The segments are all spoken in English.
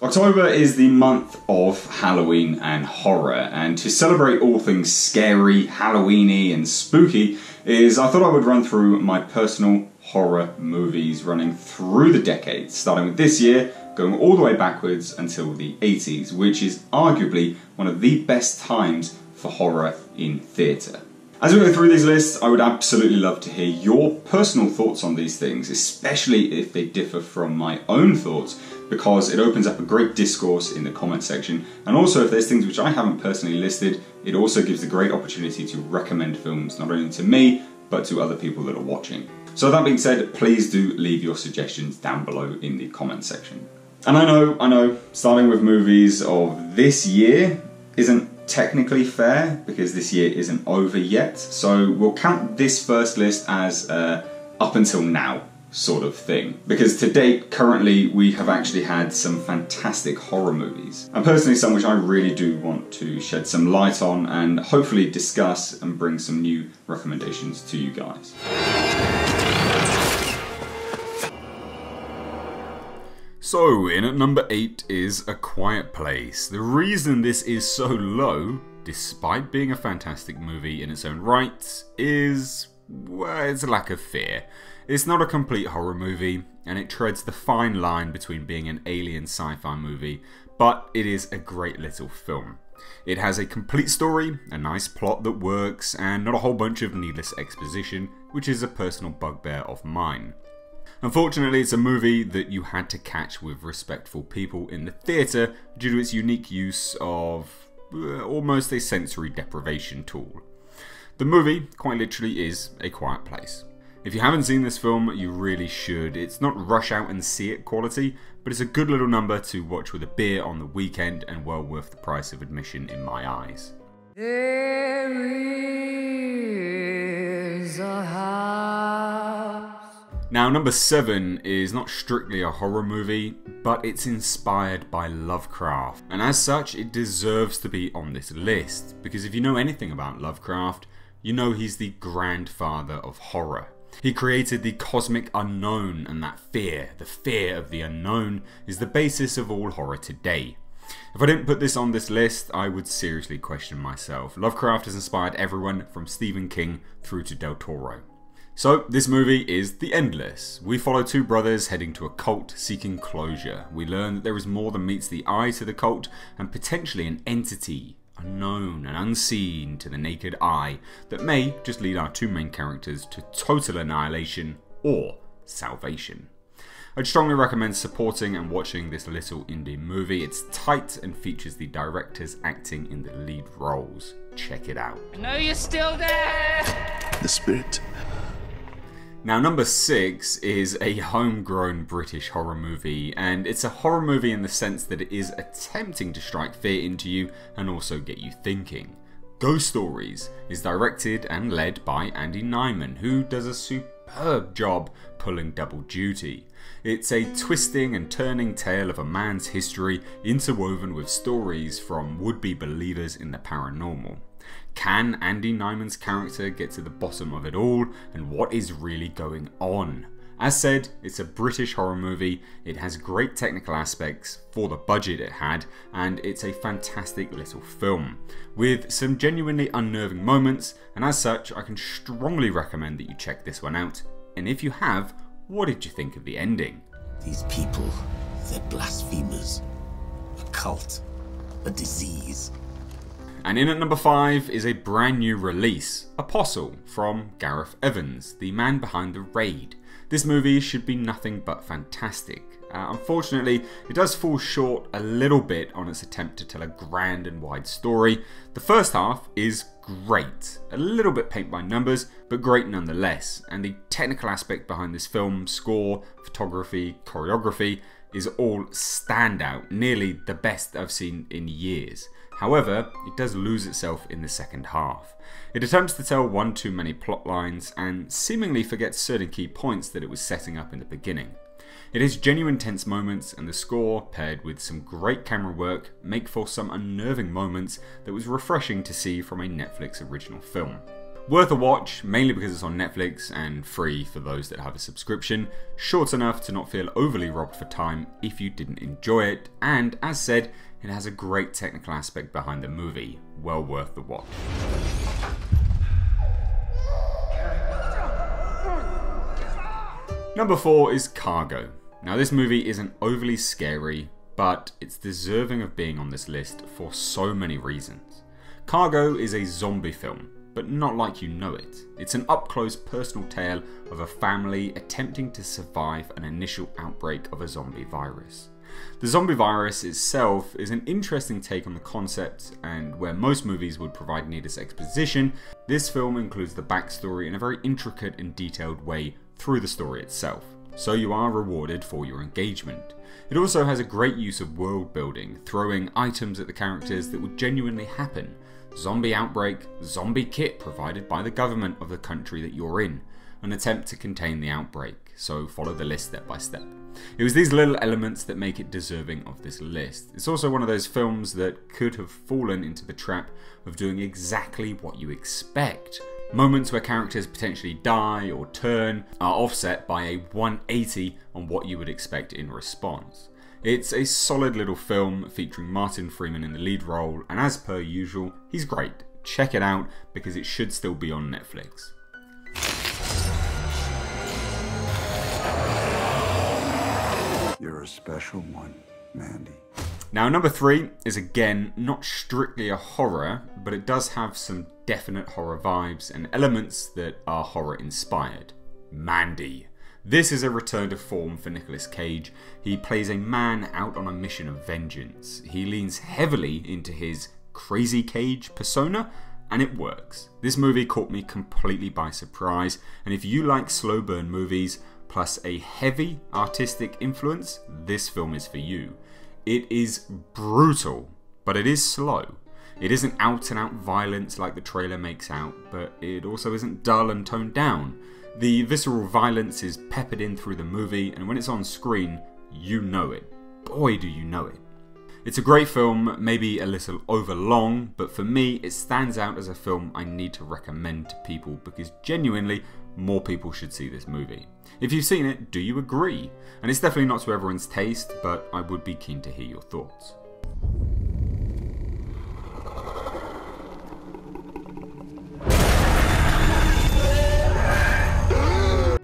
October is the month of Halloween and horror, and to celebrate all things scary, Halloweeny and spooky I thought I would run through my personal horror movies running through the decades, starting with this year, going all the way backwards until the 80s, which is arguably one of the best times for horror in theatre. As we go through these lists, I would absolutely love to hear your personal thoughts on these things, especially if they differ from my own thoughts, because it opens up a great discourse in the comment section, and also if there's things which I haven't personally listed, it also gives a great opportunity to recommend films not only to me, but to other people that are watching. So that being said, please do leave your suggestions down below in the comment section. And I know, starting with movies of this year isn't technically fair because this year isn't over yet, so we'll count this first list as up until now sort of thing, because to date, currently, we have actually had some fantastic horror movies, and personally some which I really do want to shed some light on and hopefully discuss and bring some new recommendations to you guys. So, in at number 8 is A Quiet Place. The reason this is so low, despite being a fantastic movie in its own right, is, well, it's a lack of fear. It's not a complete horror movie, and it treads the fine line between being an alien sci-fi movie, but it is a great little film. It has a complete story, a nice plot that works, and not a whole bunch of needless exposition, which is a personal bugbear of mine. Unfortunately, it's a movie that you had to catch with respectful people in the theatre due to its unique use of almost a sensory deprivation tool. The movie, quite literally, is A Quiet Place. If you haven't seen this film, you really should. It's not rush out and see it quality, but it's a good little number to watch with a beer on the weekend and well worth the price of admission in my eyes. There is a house. Now, number 7 is not strictly a horror movie, but it's inspired by Lovecraft, and as such it deserves to be on this list, because if you know anything about Lovecraft, you know he's the grandfather of horror. He created the cosmic unknown, and that fear, the fear of the unknown, is the basis of all horror today. If I didn't put this on this list, I would seriously question myself. Lovecraft has inspired everyone from Stephen King through to Del Toro. So, this movie is The Endless. We follow two brothers heading to a cult seeking closure. We learn that there is more than meets the eye to the cult, and potentially an entity, unknown and unseen to the naked eye, that may just lead our two main characters to total annihilation or salvation. I'd strongly recommend supporting and watching this little indie movie. It's tight and features the directors acting in the lead roles. Check it out. I know you're still there! The spirit. Now, number 6 is a homegrown British horror movie, and it's a horror movie in the sense that it is attempting to strike fear into you and also get you thinking. Ghost Stories is directed and led by Andy Nyman, who does a superb job pulling double duty. It's a twisting and turning tale of a man's history interwoven with stories from would-be believers in the paranormal. Can Andy Nyman's character get to the bottom of it all, and what is really going on? As said, it's a British horror movie, it has great technical aspects for the budget it had, and it's a fantastic little film, with some genuinely unnerving moments, and as such I can strongly recommend that you check this one out. And if you have, what did you think of the ending? These people, they're blasphemers, a cult, a disease. And in at number 5 is a brand new release, Apostle, from Gareth Evans, the man behind The Raid. This movie should be nothing but fantastic. Unfortunately, it does fall short a little bit on its attempt to tell a grand and wide story. The first half is great, a little bit paint by numbers, but great nonetheless, and the technical aspect behind this film, score, photography, choreography, is all standout, nearly the best I've seen in years. However, it does lose itself in the second half. It attempts to tell one too many plot lines and seemingly forgets certain key points that it was setting up in the beginning. It has genuine tense moments, and the score, paired with some great camera work, make for some unnerving moments that was refreshing to see from a Netflix original film. Worth a watch, mainly because it's on Netflix and free for those that have a subscription, short enough to not feel overly robbed for time if you didn't enjoy it, and as said, it has a great technical aspect behind the movie, well worth the watch. Number 4 is Cargo. Now this movie isn't overly scary, but it's deserving of being on this list for so many reasons. Cargo is a zombie film, but not like you know it. It's an up-close personal tale of a family attempting to survive an initial outbreak of a zombie virus. The zombie virus itself is an interesting take on the concept, and where most movies would provide needless exposition, this film includes the backstory in a very intricate and detailed way through the story itself. So you are rewarded for your engagement. It also has a great use of world building, throwing items at the characters that would genuinely happen. Zombie outbreak, zombie kit provided by the government of the country that you're in. An attempt to contain the outbreak, so follow the list step by step. It was these little elements that make it deserving of this list. It's also one of those films that could have fallen into the trap of doing exactly what you expect. Moments where characters potentially die or turn are offset by a 180 on what you would expect in response. It's a solid little film featuring Martin Freeman in the lead role, and as per usual, he's great. Check it out because it should still be on Netflix. You're a special one, Mandy. Now number 3 is again not strictly a horror, but it does have some definite horror vibes and elements that are horror inspired. Mandy. This is a return to form for Nicolas Cage. He plays a man out on a mission of vengeance. He leans heavily into his crazy Cage persona, and it works. This movie caught me completely by surprise, and if you like slow burn movies plus a heavy artistic influence, this film is for you. It is brutal, but it is slow. It isn't out and out violence like the trailer makes out, but it also isn't dull and toned down. The visceral violence is peppered in through the movie, and when it's on screen, you know it. Boy, do you know it. It's a great film, maybe a little over long, but for me, it stands out as a film I need to recommend to people because genuinely, more people should see this movie. If you've seen it, do you agree? And it's definitely not to everyone's taste, but I would be keen to hear your thoughts.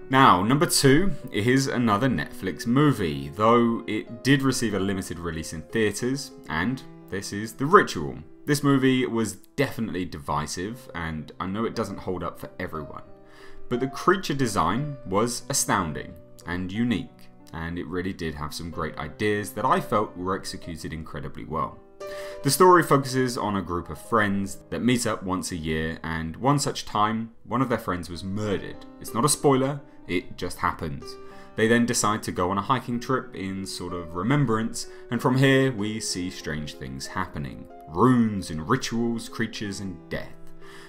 Now, number 2 is another Netflix movie, though it did receive a limited release in theatres, and this is The Ritual. This movie was definitely divisive, and I know it doesn't hold up for everyone, but the creature design was astounding and unique, and it really did have some great ideas that I felt were executed incredibly well. The story focuses on a group of friends that meet up once a year, and one such time, one of their friends was murdered. It's not a spoiler, it just happens. They then decide to go on a hiking trip in sort of remembrance, and from here we see strange things happening. Runes and rituals, creatures and death.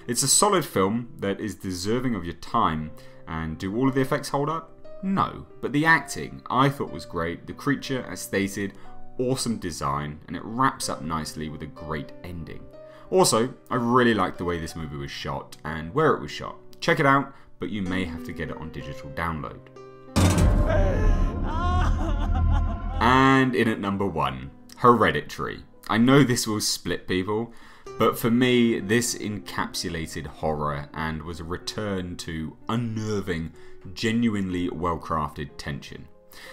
It's a solid film that is deserving of your time, and do all of the effects hold up? No, but the acting I thought was great. The creature, as stated, awesome design, and it wraps up nicely with a great ending. Also, I really liked the way this movie was shot and where it was shot. Check it out, but you may have to get it on digital download. And in at number 1, Hereditary. I know this will split people, but for me, this encapsulated horror and was a return to unnerving, genuinely well-crafted tension.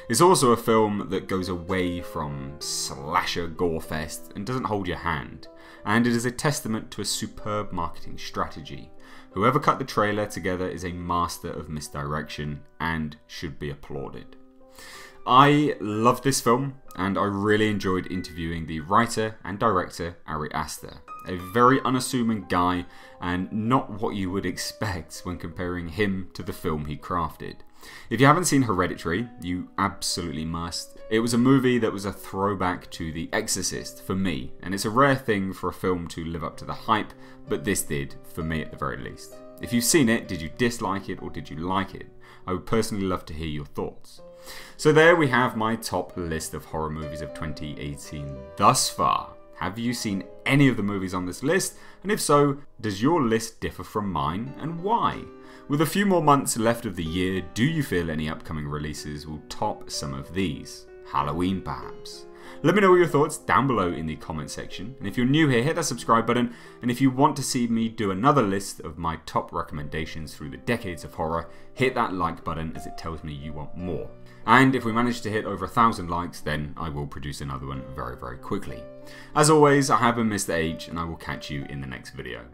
It's also a film that goes away from slasher gorefest and doesn't hold your hand, and it is a testament to a superb marketing strategy. Whoever cut the trailer together is a master of misdirection and should be applauded. I love this film, and I really enjoyed interviewing the writer and director Ari Aster. A very unassuming guy, and not what you would expect when comparing him to the film he crafted. If you haven't seen Hereditary, you absolutely must. It was a movie that was a throwback to The Exorcist for me, and it's a rare thing for a film to live up to the hype, but this did, for me at the very least. If you've seen it, did you dislike it or did you like it? I would personally love to hear your thoughts. So there we have my top list of horror movies of 2018 thus far. Have you seen any of the movies on this list? And if so, does your list differ from mine, and why? With a few more months left of the year, do you feel any upcoming releases will top some of these? Halloween perhaps? Let me know your thoughts down below in the comment section, and if you're new here, hit that subscribe button, and if you want to see me do another list of my top recommendations through the decades of horror, hit that like button as it tells me you want more. And if we manage to hit over 1,000 likes, then I will produce another one very, very quickly. As always, I have been Mr. H, and I will catch you in the next video.